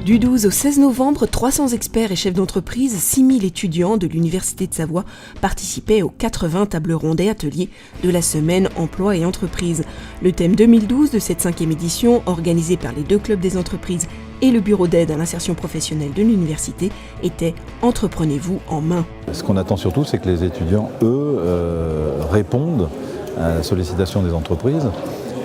Du 12 au 16 novembre, 300 experts et chefs d'entreprise, 6000 étudiants de l'Université de Savoie participaient aux 80 tables rondes et ateliers de la semaine Emploi et Entreprise. Le thème 2012 de cette 5e édition, organisée par les 2 clubs des entreprises et le bureau d'aide à l'insertion professionnelle de l'université, était « Entreprenez-vous en main ». Ce qu'on attend surtout, c'est que les étudiants, eux, répondent à la sollicitation des entreprises.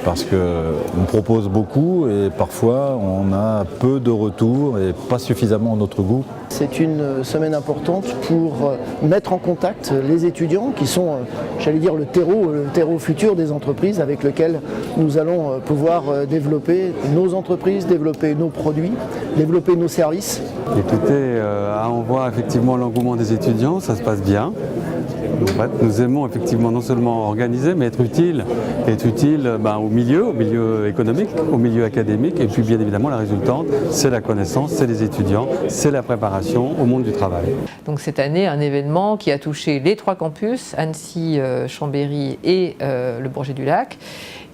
Parce qu'on propose beaucoup et parfois on a peu de retours et pas suffisamment à notre goût. C'est une semaine importante pour mettre en contact les étudiants qui sont, j'allais dire, le terreau futur des entreprises avec lequel nous allons pouvoir développer nos entreprises, développer nos produits, développer nos services. Écoutez, on voit effectivement l'engouement des étudiants, ça se passe bien. Nous aimons effectivement non seulement organiser, mais être utile au milieu économique, au milieu académique, et puis bien évidemment la résultante, c'est la connaissance, c'est les étudiants, c'est la préparation au monde du travail. Donc cette année, un événement qui a touché les 3 campus, Annecy, Chambéry et le Bourget-du-Lac,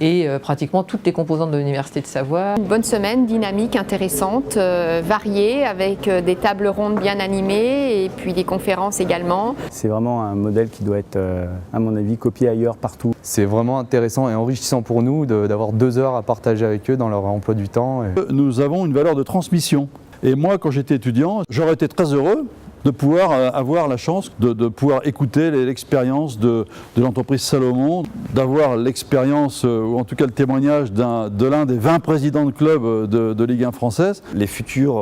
et pratiquement toutes les composantes de l'Université de Savoie. Une bonne semaine, dynamique, intéressante, variée, avec des tables rondes bien animées et puis des conférences également. C'est vraiment un modèle qui doit être, à mon avis, copié ailleurs, partout. C'est vraiment intéressant et enrichissant pour nous d'avoir 2 heures à partager avec eux dans leur emploi du temps. Nous avons une valeur de transmission. Et moi, quand j'étais étudiant, j'aurais été très heureux de pouvoir avoir la chance de pouvoir écouter l'expérience de l'entreprise Salomon, d'avoir l'expérience, ou en tout cas le témoignage de l'un des 20 présidents de club de Ligue 1 française. Les futurs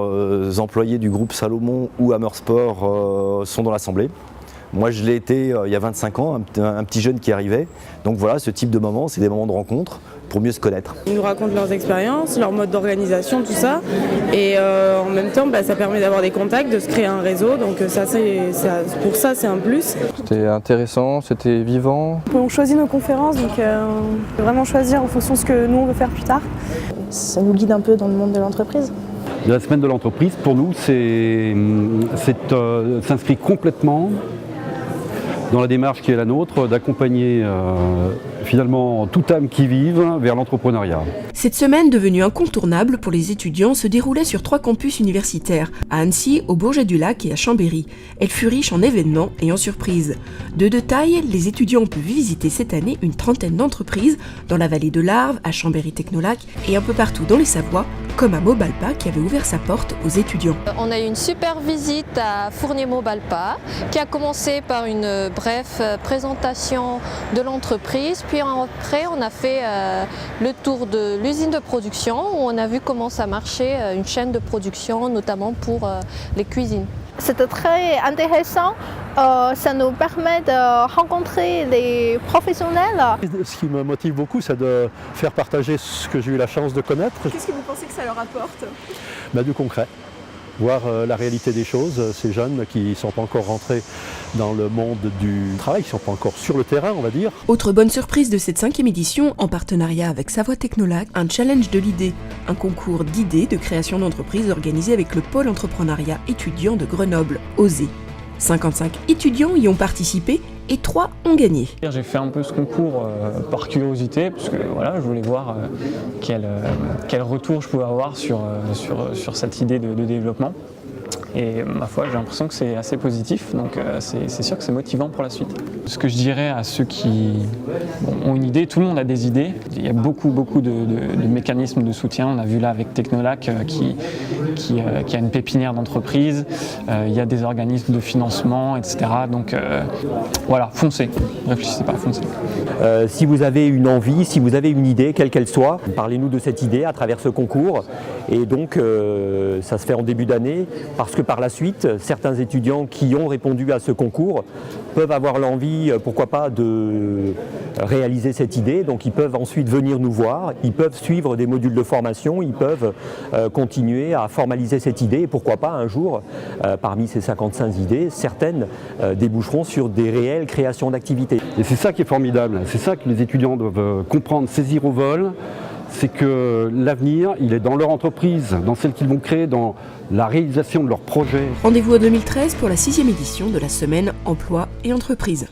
employés du groupe Salomon ou Hammersport sont dans l'Assemblée. Moi je l'ai été il y a 25 ans, un petit jeune qui arrivait. Donc voilà, ce type de moments, c'est des moments de rencontre pour mieux se connaître. Ils nous racontent leurs expériences, leur mode d'organisation, tout ça. Et en même temps, ça permet d'avoir des contacts, de se créer un réseau. Donc pour ça, c'est un plus. C'était intéressant, c'était vivant. On choisit nos conférences, donc on peut vraiment choisir en fonction de ce que nous on veut faire plus tard. Ça nous guide un peu dans le monde de l'entreprise. La semaine de l'entreprise, pour nous, s'inscrit complètement dans la démarche qui est la nôtre, d'accompagner finalement toute âme qui vive vers l'entrepreneuriat. Cette semaine, devenue incontournable pour les étudiants, se déroulait sur 3 campus universitaires, à Annecy, au Bourget-du-Lac et à Chambéry. Elle fut riche en événements et en surprises. De taille, les étudiants ont pu visiter cette année une 30aine d'entreprises dans la vallée de l'Arve, à Chambéry-Technolac et un peu partout dans les Savoies, comme à Mobalpa qui avait ouvert sa porte aux étudiants. On a eu une super visite à Fournier-Mobalpa qui a commencé par une brève présentation de l'entreprise, puis après on a fait le tour de l'usine de production où on a vu comment ça marchait, une chaîne de production notamment pour les cuisines. C'était très intéressant, ça nous permet de rencontrer des professionnels. Ce qui me motive beaucoup, c'est de faire partager ce que j'ai eu la chance de connaître. Qu'est-ce que vous pensez que ça leur apporte ? Du concret. Voir la réalité des choses, ces jeunes qui ne sont pas encore rentrés dans le monde du travail, qui ne sont pas encore sur le terrain, on va dire. Autre bonne surprise de cette 5e édition, en partenariat avec Savoie Technolac, un challenge de l'idée, un concours d'idées de création d'entreprise organisé avec le pôle entrepreneuriat étudiant de Grenoble, OSER. 55 étudiants y ont participé et 3 ont gagné. J'ai fait un peu ce concours par curiosité, parce que je voulais voir quel retour je pouvais avoir sur cette idée de développement. Et ma foi, j'ai l'impression que c'est assez positif, donc c'est sûr que c'est motivant pour la suite. Ce que je dirais à ceux qui ont une idée, tout le monde a des idées, il y a beaucoup de mécanismes de soutien. On a vu là avec Technolac qui a une pépinière d'entreprise, il y a des organismes de financement, etc. Donc voilà, foncez, réfléchissez pas, foncez. Si vous avez une envie, si vous avez une idée, quelle qu'elle soit, parlez-nous de cette idée à travers ce concours. Et donc ça se fait en début d'année, parce que par la suite, certains étudiants qui ont répondu à ce concours peuvent avoir l'envie, pourquoi pas, de réaliser cette idée. Donc ils peuvent ensuite venir nous voir, ils peuvent suivre des modules de formation, ils peuvent continuer à formaliser cette idée. Et pourquoi pas, un jour, parmi ces 55 idées, certaines déboucheront sur des réelles créations d'activités. Et c'est ça qui est formidable, c'est ça que les étudiants doivent comprendre, saisir au vol. C'est que l'avenir, il est dans leur entreprise, dans celle qu'ils vont créer, dans la réalisation de leurs projets. Rendez-vous en 2013 pour la 6e édition de la semaine Emploi et Entreprise.